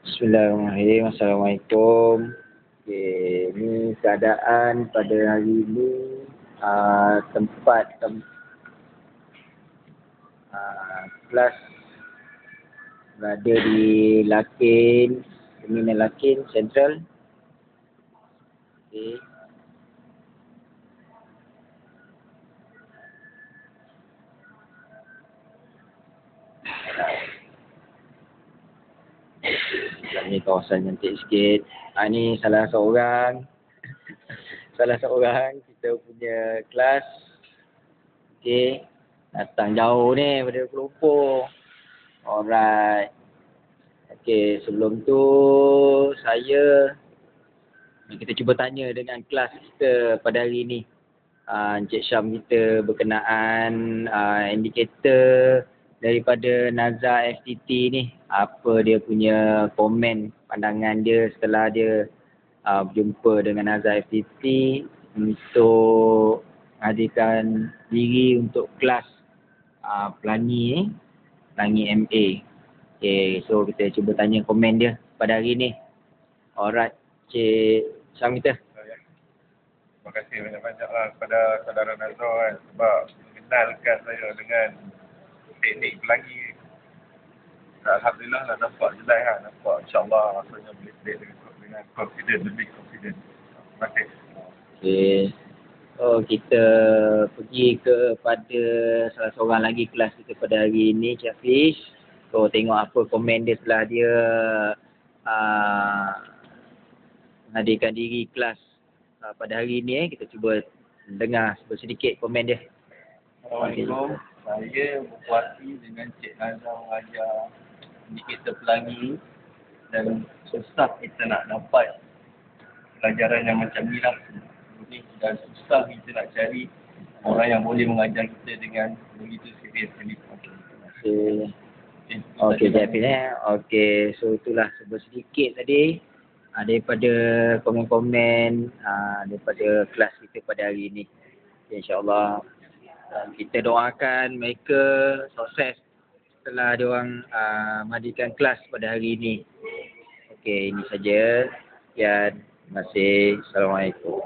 Bismillahirrahmanirrahim. Assalamualaikum. Okay, ni keadaan pada hari ini. Kelas berada di Lakin, Terminal Lakin Central. Okay. Ni kawasan cantik sikit. Ni salah seorang kita punya kelas. Okey, datang jauh ni daripada Kuala Lumpur. Alright. Okey, sebelum tu kita cuba tanya dengan kelas kita pada hari ni. Encik Syam kita berkenaan indikator daripada Nazar FTT ni, apa dia punya komen, pandangan dia setelah dia berjumpa dengan Nazar FTT untuk hadirkan diri untuk kelas Pelangi MA. Okay, so kita cuba tanya komen dia pada hari ni. Alright, Cik Syam kita. Terima kasih banyak-banyaklah kepada saudara Nazar kan, sebab mengenalkan saya dengan teknik Pelangi. Alhamdulillah lah nampak jelas kan, nampak insyaAllah rasanya boleh play dengan lebih confident. Terima kasih. Okay. So kita pergi kepada salah seorang lagi kelas kita pada hari ini, Cik Hafiz. So tengok apa komen dia setelah dia menghadirkan diri kelas pada hari ini. Kita cuba dengar sedikit komen dia. Assalamualaikum. Saya berpuasi dengan Cik Nazar mengajar indikator Pelangi, dan susah kita nak dapat pelajaran yang macam ni lah. Dan susah kita nak cari orang yang boleh mengajar kita dengan begitu serius. Okey, Cik Hafiz. Okey, so itulah sedikit tadi daripada komen-komen daripada kelas kita pada hari ini. InsyaAllah kita doakan mereka sukses setelah diorang menghadirkan kelas pada hari ini. Okey, ini saja. Sekian. Terima kasih. Assalamualaikum.